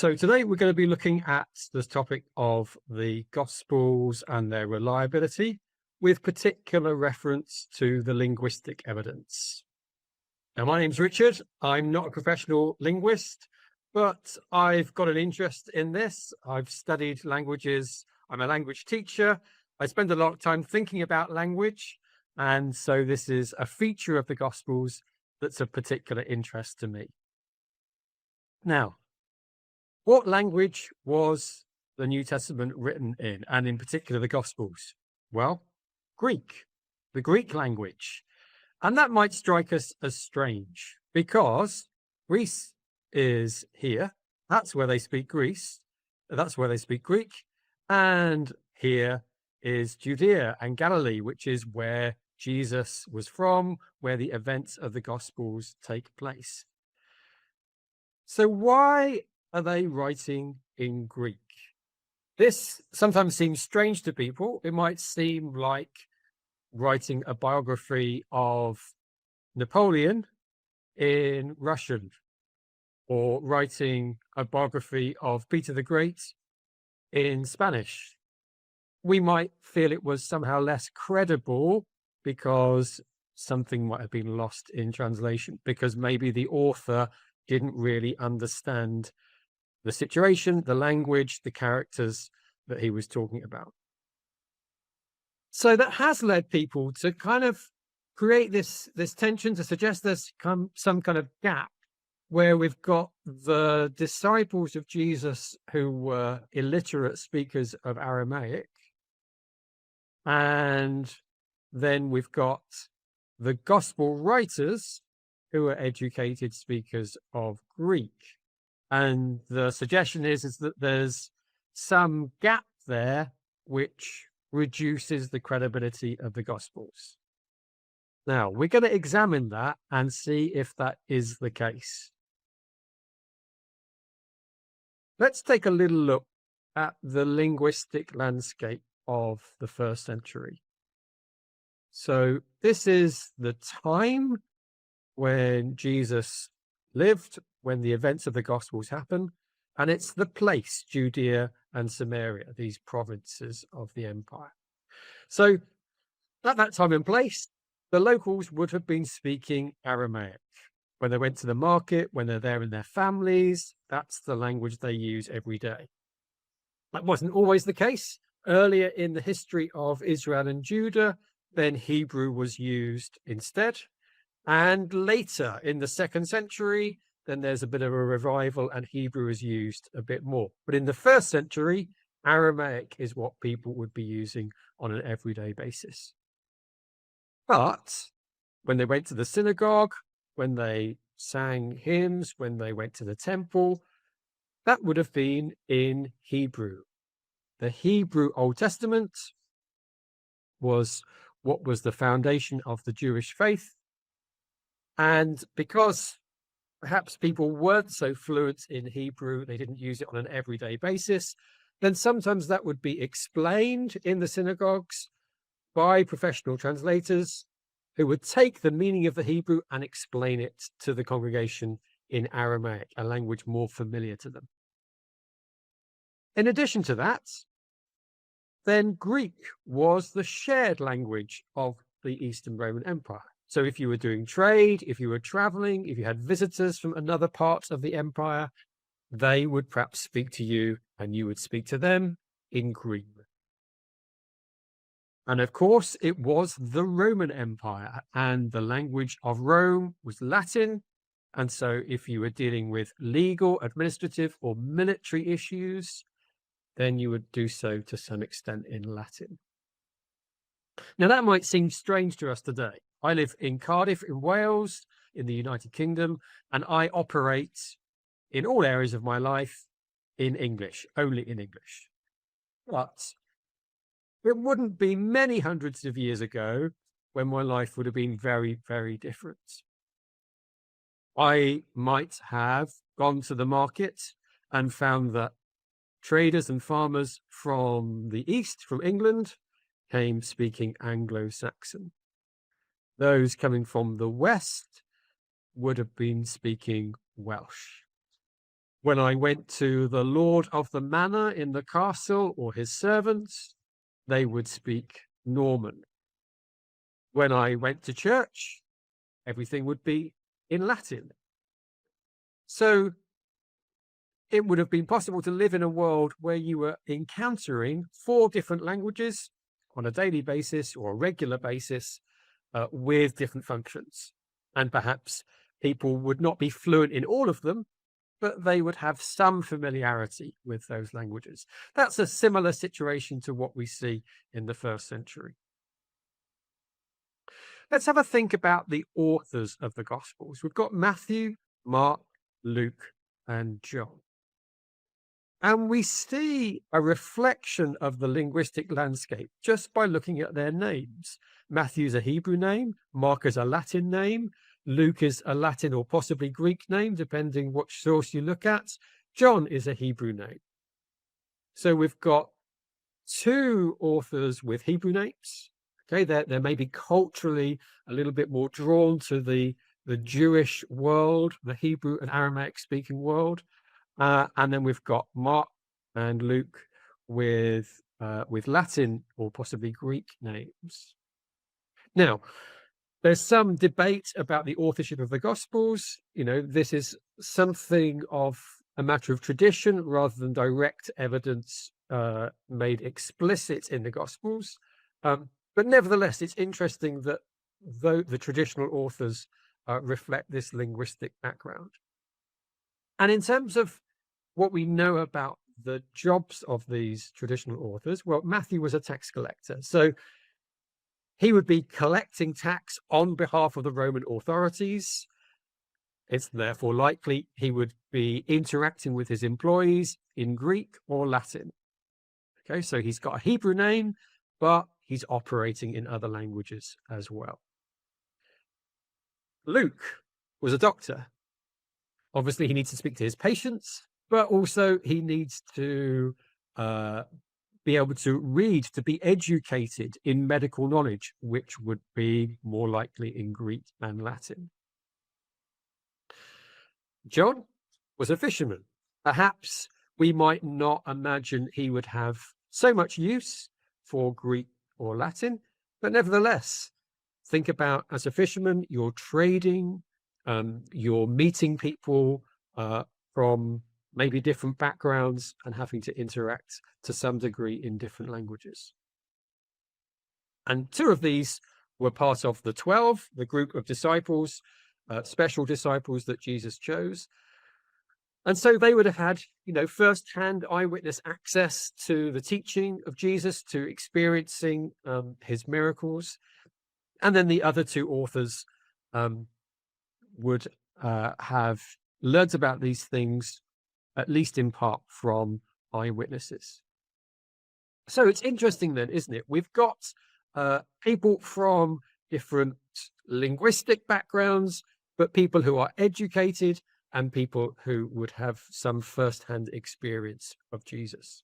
So today we're going to be looking at the topic of the Gospels and their reliability, with particular reference to the linguistic evidence. Now, my name's Richard. I'm not a professional linguist, but I've got an interest in this. I've studied languages. I'm a language teacher. I spend a lot of time thinking about language. And so this is a feature of the Gospels that's of particular interest to me. Now, what language was the New Testament written in, and in particular the Gospels? Well, Greek, the Greek language. And that might strike us as strange because Greece is here. That's where they speak Greece. That's where they speak Greek. And here is Judea and Galilee, which is where Jesus was from, where the events of the Gospels take place. So why are they writing in Greek? This sometimes seems strange to people. It might seem like writing a biography of Napoleon in Russian, or writing a biography of Peter the Great in Spanish. We might feel it was somehow less credible because something might have been lost in translation, because maybe the author didn't really understand the situation, the language, the characters that he was talking about. So that has led people to kind of create this tension, to suggest there's some kind of gap where we've got the disciples of Jesus who were illiterate speakers of Aramaic, and then we've got the gospel writers who are educated speakers of Greek. And the suggestion is that there's some gap there which reduces the credibility of the Gospels. Now, we're going to examine that and see if that is the case. Let's take a little look at the linguistic landscape of the first century. So this is the time when Jesus lived, when the events of the Gospels happen, and it's the place, Judea and Samaria, these provinces of the empire. So at that time and place, the locals would have been speaking Aramaic. When they went to the market, when they're there in their families, that's the language they use every day. That wasn't always the case. Earlier in the history of Israel and Judah, then Hebrew was used instead. And later in the 2nd century, then there's a bit of a revival and Hebrew is used a bit more. But in the 1st century, Aramaic is what people would be using on an everyday basis. But when they went to the synagogue, when they sang hymns, when they went to the temple, that would have been in Hebrew. The Hebrew Old Testament was what was the foundation of the Jewish faith. And because perhaps people weren't so fluent in Hebrew, they didn't use it on an everyday basis, then sometimes that would be explained in the synagogues by professional translators who would take the meaning of the Hebrew and explain it to the congregation in Aramaic, a language more familiar to them. In addition to that, then Greek was the shared language of the Eastern Roman Empire. So if you were doing trade, if you were traveling, if you had visitors from another part of the empire, they would perhaps speak to you and you would speak to them in Greek. And of course, it was the Roman Empire, and the language of Rome was Latin. And so if you were dealing with legal, administrative, or military issues, then you would do so to some extent in Latin. Now, that might seem strange to us today. I live in Cardiff, in Wales, in the United Kingdom, and I operate in all areas of my life in English, only in English. But it wouldn't be many hundreds of years ago when my life would have been very, very different. I might have gone to the market and found that traders and farmers from the East, from England, came speaking Anglo-Saxon. Those coming from the West would have been speaking Welsh. When I went to the lord of the manor in the castle or his servants, they would speak Norman. When I went to church, everything would be in Latin. So it would have been possible to live in a world where you were encountering 4 different languages on a daily basis or a regular basis with different functions. And perhaps people would not be fluent in all of them, but they would have some familiarity with those languages. That's a similar situation to what we see in the 1st century. Let's have a think about the authors of the Gospels. We've got Matthew, Mark, Luke, and John. And we see a reflection of the linguistic landscape just by looking at their names. Matthew's a Hebrew name, Mark is a Latin name, Luke is a Latin or possibly Greek name, depending which source you look at. John is a Hebrew name. So we've got 2 authors with Hebrew names. Okay, they're maybe culturally a little bit more drawn to the Jewish world, the Hebrew and Aramaic speaking world. And then we've got Mark and Luke with Latin or possibly Greek names. Now, there's some debate about the authorship of the Gospels. You know, this is something of a matter of tradition rather than direct evidence made explicit in the Gospels. But nevertheless, it's interesting that though the traditional authors reflect this linguistic background. And in terms of what we know about the jobs of these traditional authors, well, Matthew was a tax collector. So he would be collecting tax on behalf of the Roman authorities. It's therefore likely he would be interacting with his employees in Greek or Latin. Okay, so he's got a Hebrew name, but he's operating in other languages as well. Luke was a doctor. Obviously, he needs to speak to his patients, but also he needs to be able to read, to be educated in medical knowledge, which would be more likely in Greek and Latin. John was a fisherman. Perhaps we might not imagine he would have so much use for Greek or Latin, but nevertheless, think about as a fisherman, you're trading, you're meeting people from maybe different backgrounds and having to interact to some degree in different languages. And 2 of these were part of the 12, the group of disciples, special disciples that Jesus chose. And so they would have had, you know, first-hand eyewitness access to the teaching of Jesus, to experiencing his miracles. And then the other 2 authors would have learned about these things, at least in part, from eyewitnesses. So it's interesting then, isn't it? We've got people from different linguistic backgrounds, but people who are educated and people who would have some first-hand experience of Jesus.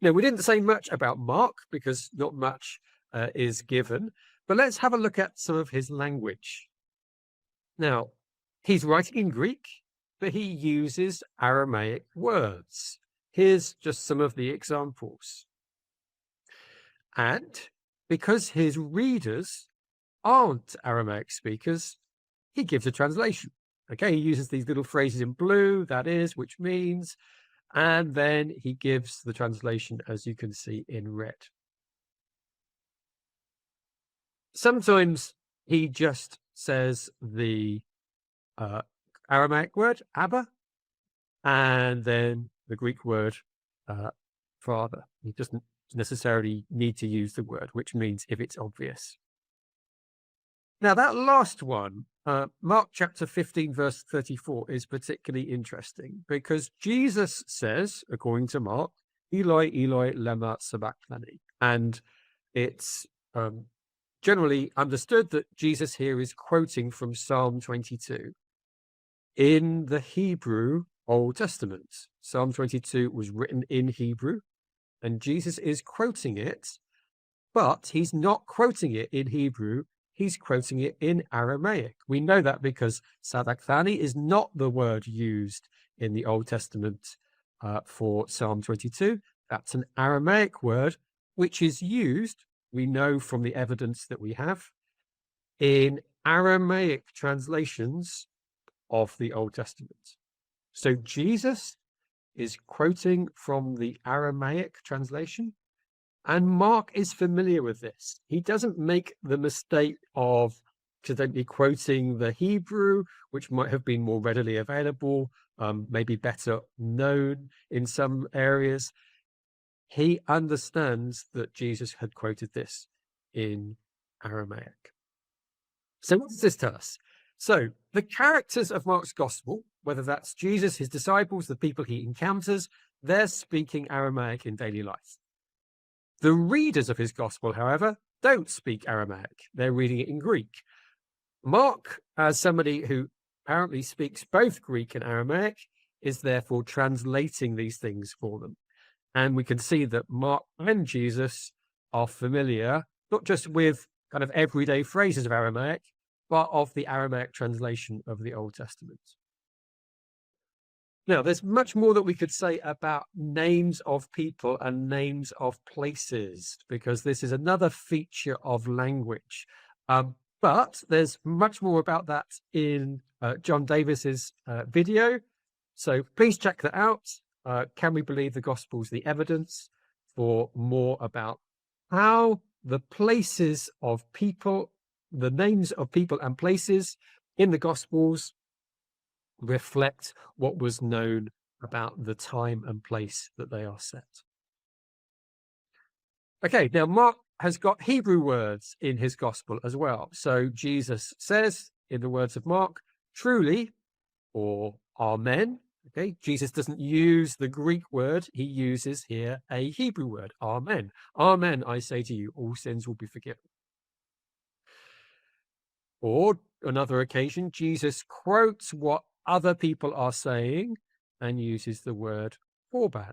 Now, we didn't say much about Mark because not much is given, but let's have a look at some of his language. Now, he's writing in Greek, but he uses Aramaic words. Here's just some of the examples. And because his readers aren't Aramaic speakers, he gives a translation. Okay, he uses these little phrases in blue, that is, which means, and then he gives the translation, as you can see, in red. Sometimes he just says the Aramaic word, Abba, and then the Greek word, Father. He doesn't necessarily need to use the word, which means if it's obvious. Now, that last one, Mark chapter 15, verse 34, is particularly interesting because Jesus says, according to Mark, Eloi, Eloi, lema sabachthani. And it's generally understood that Jesus here is quoting from Psalm 22. In the Hebrew Old Testament, Psalm 22 was written in Hebrew, and Jesus is quoting it, but he's not quoting it in Hebrew. He's quoting it in Aramaic. We know that because sabachthani is not the word used in the Old Testament for Psalm 22. That's an Aramaic word, which is used, we know from the evidence that we have, in Aramaic translations of the Old Testament. So Jesus is quoting from the Aramaic translation, and Mark is familiar with this. He doesn't make the mistake of accidentally quoting the Hebrew, which might have been more readily available, maybe better known in some areas. He understands that Jesus had quoted this in Aramaic. So what does this tell us? So the characters of Mark's gospel, whether that's Jesus, his disciples, the people he encounters, they're speaking Aramaic in daily life. The readers of his gospel, however, don't speak Aramaic. They're reading it in Greek. Mark, as somebody who apparently speaks both Greek and Aramaic, is therefore translating these things for them. And we can see that Mark and Jesus are familiar, not just with kind of everyday phrases of Aramaic, but of the Aramaic translation of the Old Testament. Now, there's much more that we could say about names of people and names of places, because this is another feature of language. But there's much more about that in John Davis's video. So please check that out. Can we believe the Gospels, the evidence, for more about how the places of people, the names of people and places in the Gospels reflect what was known about the time and place that they are set. Okay, now Mark has got Hebrew words in his gospel as well. So Jesus says, in the words of Mark, truly, or amen. Okay, Jesus doesn't use the Greek word, he uses here a Hebrew word, amen. Amen, I say to you, all sins will be forgiven. Or another occasion, Jesus quotes what other people are saying and uses the word korban.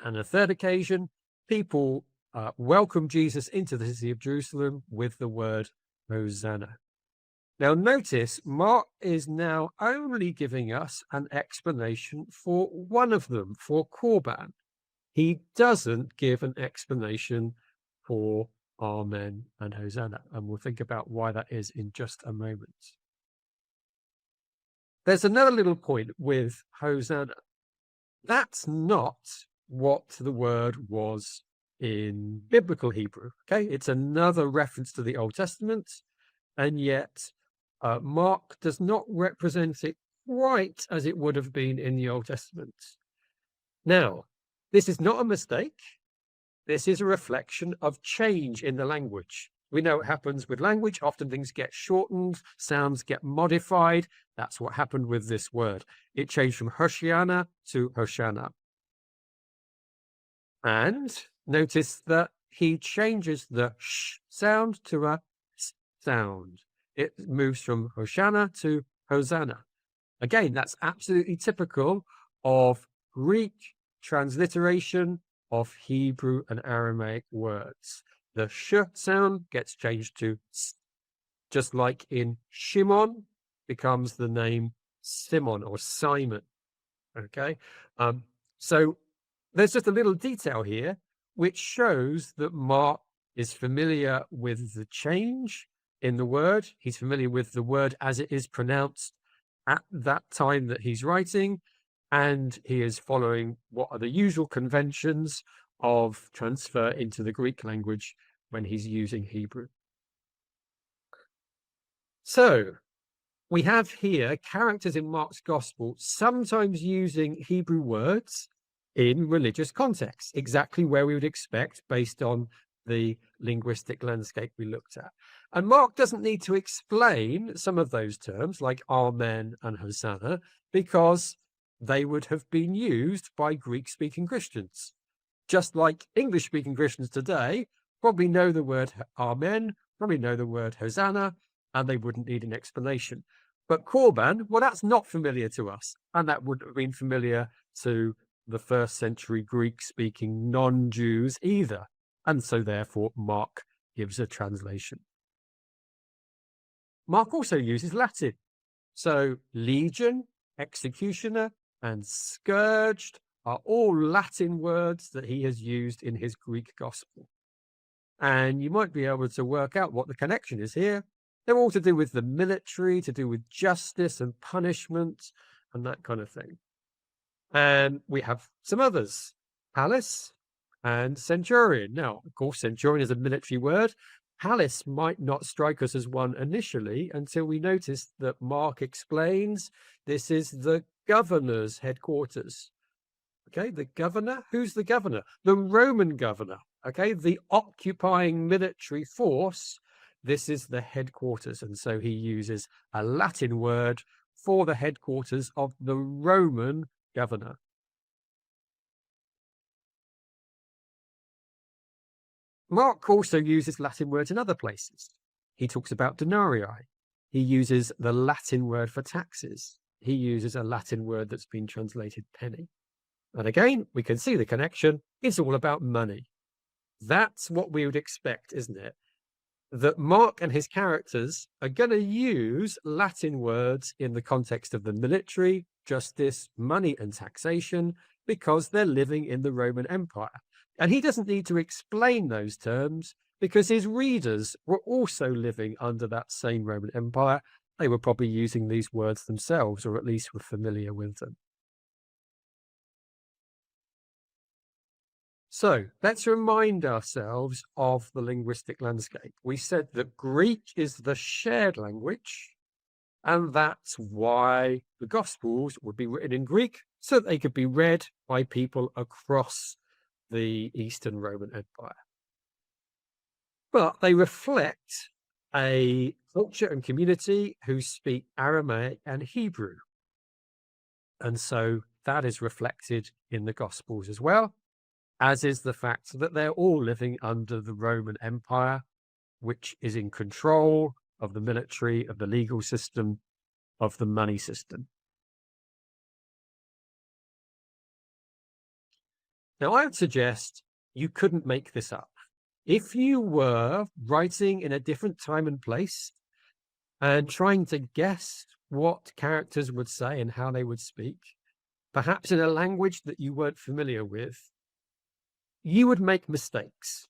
And a third occasion, people welcome Jesus into the city of Jerusalem with the word Hosanna. Now notice, Mark is now only giving us an explanation for one of them, for korban. He doesn't give an explanation for amen and Hosanna, and we'll think about why that is in just a moment. There's another little point with Hosanna. That's not what the word was in biblical Hebrew. Okay, it's another reference to the Old Testament, and yet Mark does not represent it quite as it would have been in the Old Testament. Now, this is not a mistake. This is a reflection of change in the language. We know what happens with language. Often things get shortened, sounds get modified. That's what happened with this word. It changed from Hoshiana to Hoshana. And notice that he changes the sh sound to a s sound. It moves from Hoshana to Hosanna. Again, that's absolutely typical of Greek transliteration of Hebrew and Aramaic words. The sh sound gets changed to s, just like in Shimon becomes the name Simon or Simon. Okay, so there's just a little detail here which shows that Mark is familiar with the change in the word. He's familiar with the word as it is pronounced at that time that he's writing, and he is following what are the usual conventions of transfer into the Greek language when he's using Hebrew. So we have here characters in Mark's gospel sometimes using Hebrew words in religious contexts, exactly where we would expect based on the linguistic landscape we looked at. And Mark doesn't need to explain some of those terms like amen and Hosanna, because they would have been used by Greek-speaking Christians. Just like English-speaking Christians today probably know the word amen, probably know the word Hosanna, and they wouldn't need an explanation. But korban, well, that's not familiar to us, and that wouldn't have been familiar to the first century Greek-speaking non-Jews either. And so therefore Mark gives a translation. Mark also uses Latin. So legion executioner, and scourged are all Latin words that he has used in his Greek gospel. And you might be able to work out what the connection is here. They're all to do with the military, to do with justice and punishment and that kind of thing. And we have some others, palace and centurion. Now, of course, centurion is a military word. Palace might not strike us as one initially until we notice that Mark explains this is the governor's headquarters. Okay, the governor. Who's the governor? The Roman governor. Okay, the occupying military force. This is the headquarters. And so he uses a Latin word for the headquarters of the Roman governor. Mark also uses Latin words in other places. He talks about denarii. He uses the Latin word for taxes. He uses a Latin word that's been translated penny. And again, we can see the connection. It's all about money. That's what we would expect, isn't it? That Mark and his characters are going to use Latin words in the context of the military, justice, money, and taxation because they're living in the Roman Empire. And he doesn't need to explain those terms because his readers were also living under that same Roman Empire. They were probably using these words themselves, or at least were familiar with them. So let's remind ourselves of the linguistic landscape. We said that Greek is the shared language, and that's why the Gospels would be written in Greek so that they could be read by people across the Eastern Roman Empire. But they reflect a culture and community who speak Aramaic and Hebrew. And so that is reflected in the Gospels as well, as is the fact that they're all living under the Roman Empire, which is in control of the military, of the legal system, of the money system. Now, I would suggest you couldn't make this up. If you were writing in a different time and place and trying to guess what characters would say and how they would speak, perhaps in a language that you weren't familiar with, you would make mistakes.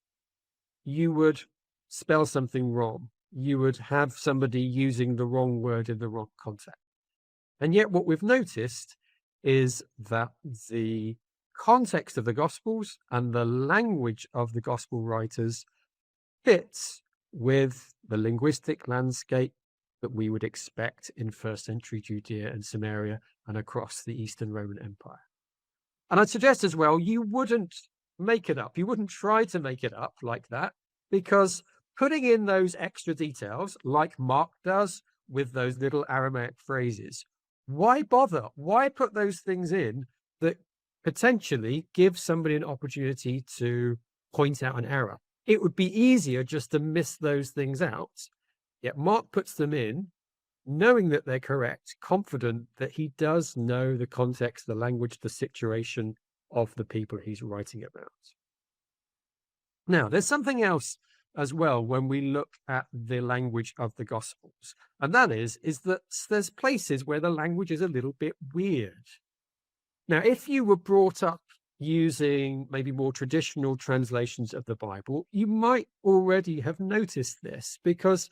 You would spell something wrong. You would have somebody using the wrong word in the wrong context. And yet what we've noticed is that the context of the Gospels and the language of the Gospel writers fits with the linguistic landscape that we would expect in first century Judea and Samaria and across the Eastern Roman Empire. And I'd suggest as well, you wouldn't make it up. You wouldn't try to make it up like that, because putting in those extra details, like Mark does with those little Aramaic phrases, why bother? Why put those things in that potentially give somebody an opportunity to point out an error? It would be easier just to miss those things out. Yet Mark puts them in, knowing that they're correct, confident that he does know the context, the language, the situation of the people he's writing about. Now, there's something else as well when we look at the language of the Gospels, and that is that there's places where the language is a little bit weird. Now, if you were brought up using maybe more traditional translations of the Bible, you might already have noticed this, because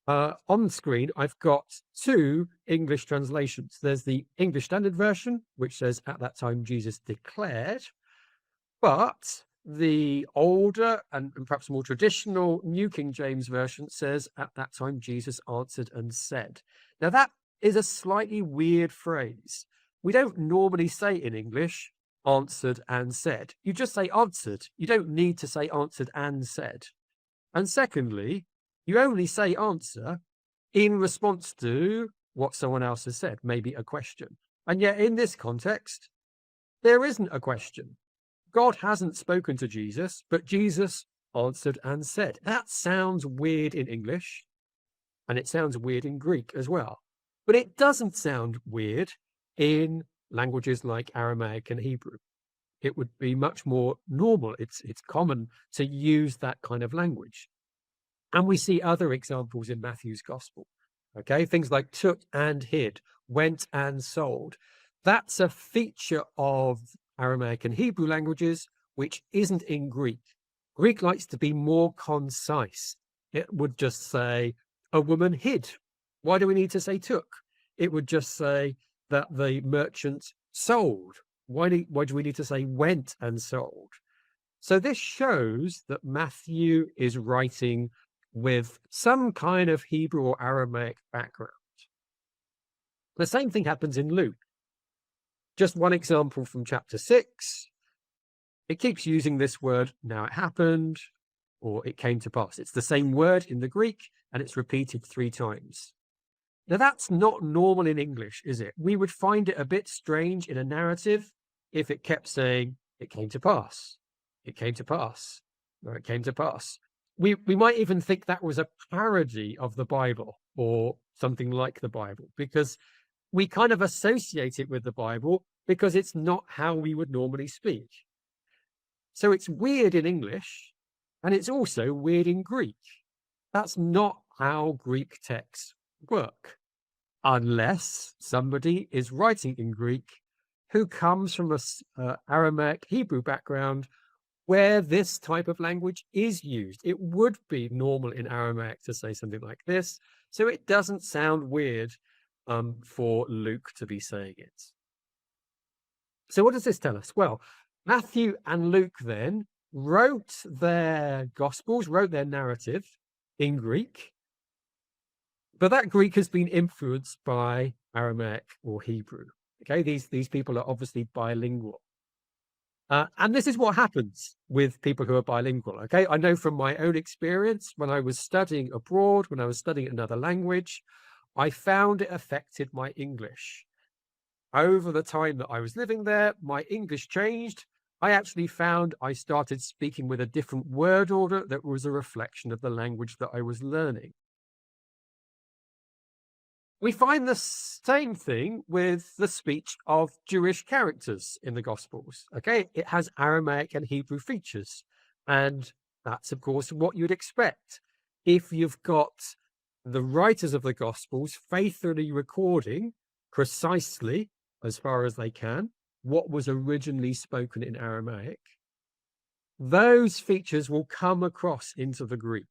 on the screen, I've got two English translations. There's the English Standard Version, which says, "At that time Jesus declared," but the older and perhaps more traditional New King James Version says, "At that time Jesus answered and said." Now, that is a slightly weird phrase. We don't normally say in English, "answered and said." You just say "answered." You don't need to say "answered and said." And secondly, you only say "answer" in response to what someone else has said, maybe a question. And yet in this context, there isn't a question. God hasn't spoken to Jesus, but Jesus answered and said. That sounds weird in English, and it sounds weird in Greek as well. But it doesn't sound weird in languages like Aramaic and Hebrew. It would be much more normal. It's common to use that kind of language. And we see other examples in Matthew's Gospel. Okay, things like took and hid, went and sold. That's a feature of Aramaic and Hebrew languages, which isn't in Greek. Greek likes to be more concise. It would just say, a woman hid. Why do we need to say took? It would just say that the merchant sold. Why do we need to say went and sold? So this shows that Matthew is writing with some kind of Hebrew or Aramaic background. The same thing happens in Luke. Just one example from chapter 6. It keeps using this word, now it happened, or it came to pass. It's the same word in the Greek, and it's repeated 3 times. Now, that's not normal in English, is it? We would find it a bit strange in a narrative if it kept saying, it came to pass, it came to pass, or it came to pass. We might even think that was a parody of the Bible or something like the Bible, because we kind of associate it with the Bible because it's not how we would normally speak. So it's weird in English, and it's also weird in Greek. That's not how Greek texts work, unless somebody is writing in Greek who comes from a Aramaic Hebrew background where this type of language is used. It would be normal in Aramaic to say something like this, so it doesn't sound weird for Luke to be saying it. So what does this tell us? Well, Matthew and Luke then wrote their Gospels, wrote their narrative in Greek, but that Greek has been influenced by Aramaic or Hebrew. Okay, these people are obviously bilingual. And this is what happens with people who are bilingual. Okay, I know from my own experience when I was studying abroad, when I was studying another language, I found it affected my English. Over the time that I was living there, my English changed. I actually found I started speaking with a different word order that was a reflection of the language that I was learning. We find the same thing with the speech of Jewish characters in the Gospels. Okay, it has Aramaic and Hebrew features, and that's, of course, what you'd expect. If you've got the writers of the Gospels faithfully recording precisely, as far as they can, what was originally spoken in Aramaic, those features will come across into the Greek,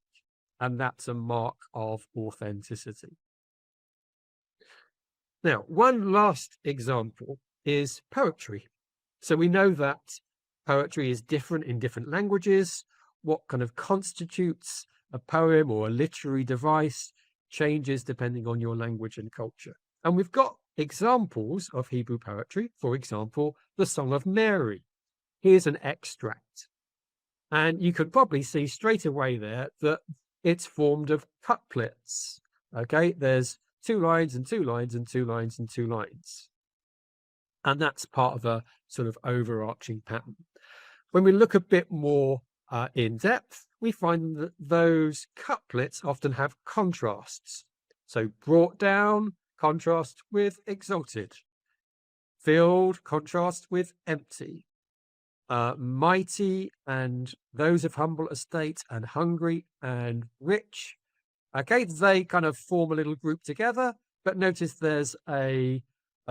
and that's a mark of authenticity. Now, one last example is poetry. So we know that poetry is different in different languages. What kind of constitutes a poem or a literary device changes depending on your language and culture. And we've got examples of Hebrew poetry. For example, the Song of Mary. Here's an extract. And you could probably see straight away there that it's formed of couplets. Okay, there's 2 lines and 2 lines and 2 lines and 2 lines. And that's part of a sort of overarching pattern. When we look a bit more in depth, we find that those couplets often have contrasts. So brought down, contrast with exalted. Filled, contrast with empty. Mighty and those of humble estate, and hungry and rich. Okay, they kind of form a little group together, but notice there's a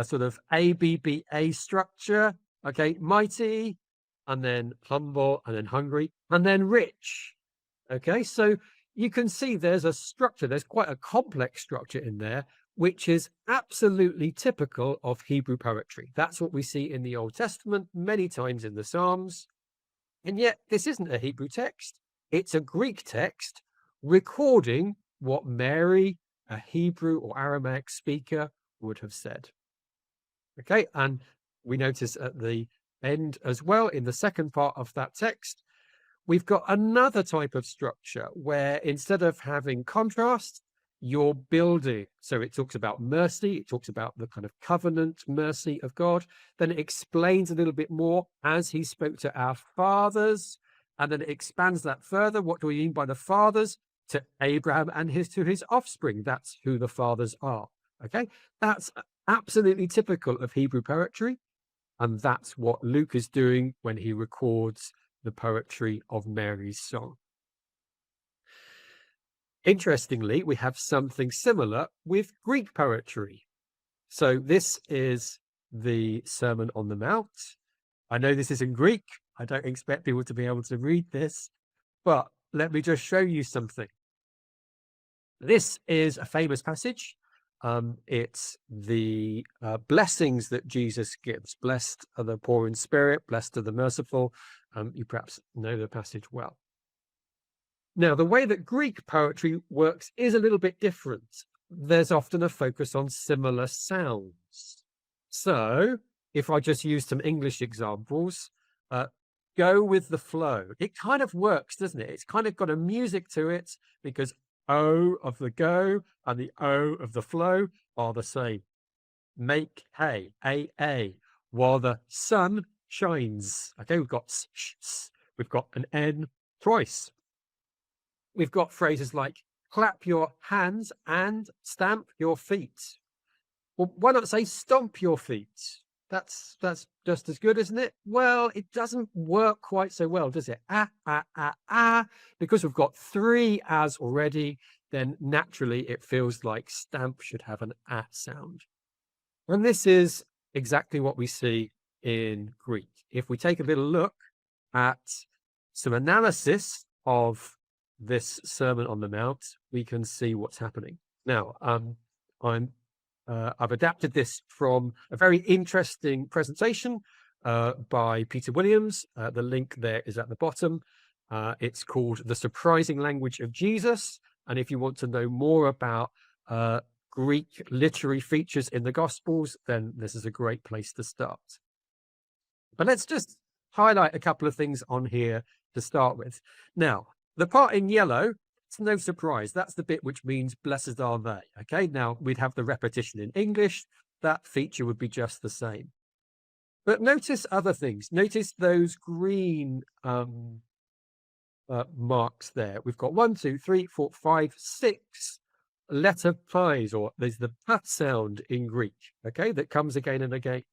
sort of ABBA structure. Okay, mighty, and then humble, and then hungry, and then rich. Okay, so you can see there's a structure, there's quite a complex structure in there, which is absolutely typical of Hebrew poetry. That's what we see in the Old Testament, many times in the Psalms. And yet, this isn't a Hebrew text, it's a Greek text recording what Mary, a Hebrew or Aramaic speaker, would have said. Okay, and we notice at the end as well, in the second part of that text, we've got another type of structure where instead of having contrast, you're building. So it talks about mercy, it talks about the kind of covenant mercy of God. Then it explains a little bit more as he spoke to our fathers, and then it expands that further. What do we mean by the fathers? To Abraham and to his offspring. That's who the fathers are. Okay, that's absolutely typical of Hebrew poetry, and that's what Luke is doing when he records the poetry of Mary's song. Interestingly, we have something similar with Greek poetry. So this is the Sermon on the Mount. I know this is in Greek. I don't expect people to be able to read this, but let me just show you something. This is a famous passage. It's the blessings that Jesus gives. Blessed are the poor in spirit, blessed are the merciful. You perhaps know the passage well. Now, the way that Greek poetry works is a little bit different. There's often a focus on similar sounds. So if I just use some English examples, go with the flow. It kind of works, doesn't it? It's kind of got a music to it because O of the go and the O of the flow are the same. Make hay, A, while the sun shines. Okay, we've got we've got an N twice. We've got phrases like clap your hands and stamp your feet. Well, why not say stomp your feet? That's just as good, isn't it? Well, it doesn't work quite so well, does it? Because we've got three as already, then naturally it feels like stamp should have an a sound. And this is exactly what we see in Greek. If we take a little look at some analysis of this Sermon on the Mount, we can see what's happening. Now, I've adapted this from a very interesting presentation by Peter Williams. The link there is at the bottom. It's called The Surprising Language of Jesus. And if you want to know more about Greek literary features in the Gospels, then this is a great place to start. But let's just highlight a couple of things on here to start with. Now, the part in yellow, it's no surprise. That's the bit which means blessed are they. Okay, now we'd have the repetition in English. That feature would be just the same. But notice other things. Notice those green marks there. We've got 1, 2, 3, 4, 5, 6 letter pies, or there's the pat sound in Greek, okay, that comes again and again.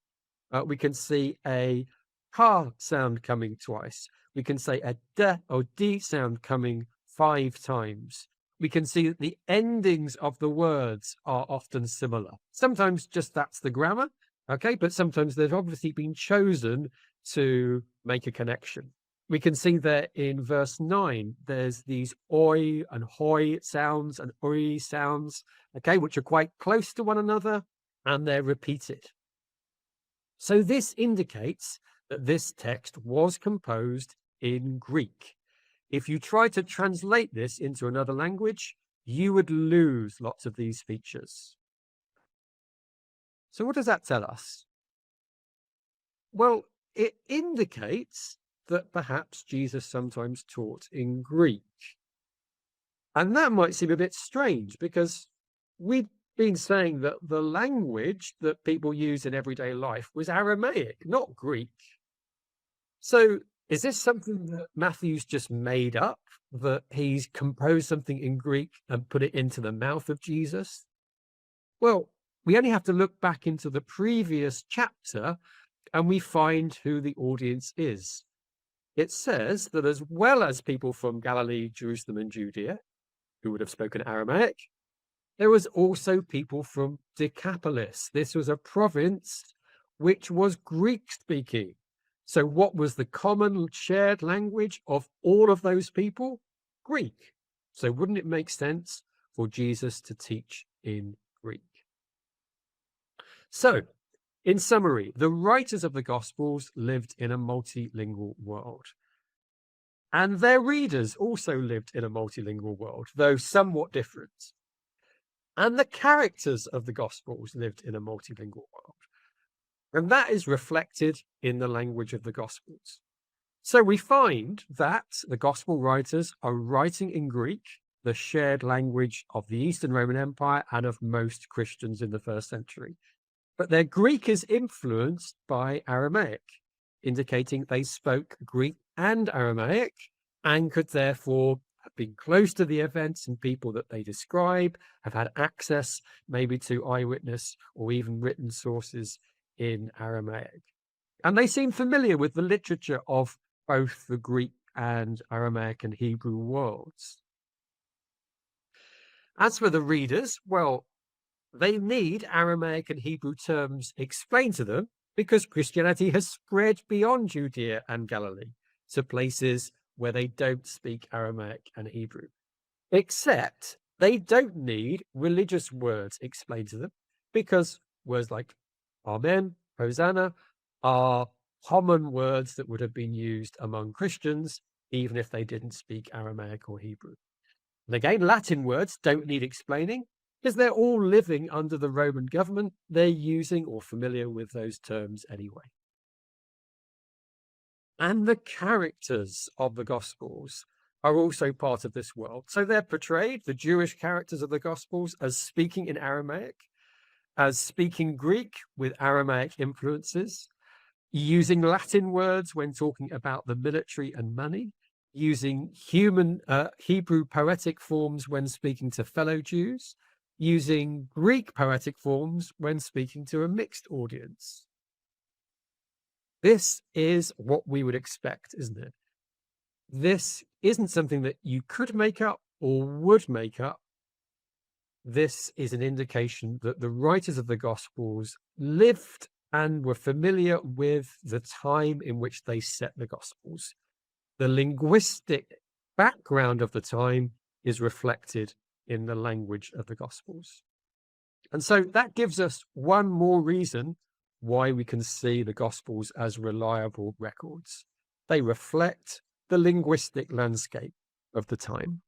We can see a ka sound coming twice. We can say a d or d sound coming 5 times. We can see that the endings of the words are often similar. Sometimes just that's the grammar, okay, but sometimes they've obviously been chosen to make a connection. We can see that in verse 9, there's these oi and hoi sounds and oi sounds, okay, which are quite close to one another, and they're repeated. So this indicates that this text was composed in Greek. If you try to translate this into another language, you would lose lots of these features. So what does that tell us? Well, it indicates that perhaps Jesus sometimes taught in Greek. And that might seem a bit strange because we've been saying that the language that people use in everyday life was Aramaic, not Greek. So is this something that Matthew's just made up, that he's composed something in Greek and put it into the mouth of Jesus? Well, we only have to look back into the previous chapter and we find who the audience is. It says that as well as people from Galilee, Jerusalem, and Judea, who would have spoken Aramaic, there was also people from Decapolis. This was a province which was Greek-speaking. So what was the common shared language of all of those people? Greek. So wouldn't it make sense for Jesus to teach in Greek? So, in summary, the writers of the Gospels lived in a multilingual world. And their readers also lived in a multilingual world, though somewhat different. And the characters of the Gospels lived in a multilingual world. And that is reflected in the language of the Gospels. So we find that the Gospel writers are writing in Greek, the shared language of the Eastern Roman Empire and of most Christians in the first century. But their Greek is influenced by Aramaic, indicating they spoke Greek and Aramaic and could therefore have been close to the events and people that they describe, have had access maybe to eyewitness or even written sources in Aramaic. And they seem familiar with the literature of both the Greek and Aramaic and Hebrew worlds. As for the readers, well, they need Aramaic and Hebrew terms explained to them because Christianity has spread beyond Judea and Galilee to places where they don't speak Aramaic and Hebrew. Except they don't need religious words explained to them because words like Amen, Hosanna are common words that would have been used among Christians even if they didn't speak Aramaic or Hebrew. And again, Latin words don't need explaining because they're all living under the Roman government. They're using or familiar with those terms anyway. And the characters of the Gospels are also part of this world. So they're portrayed, the Jewish characters of the Gospels, as speaking in Aramaic, as speaking Greek with Aramaic influences, using Latin words when talking about the military and money, using Hebrew poetic forms when speaking to fellow Jews, using Greek poetic forms when speaking to a mixed audience. This is what we would expect, isn't it? This isn't something that you could make up or would make up. This is an indication that the writers of the Gospels lived and were familiar with the time in which they set the Gospels. The linguistic background of the time is reflected in the language of the Gospels. And so that gives us one more reason why we can see the Gospels as reliable records. They reflect the linguistic landscape of the time.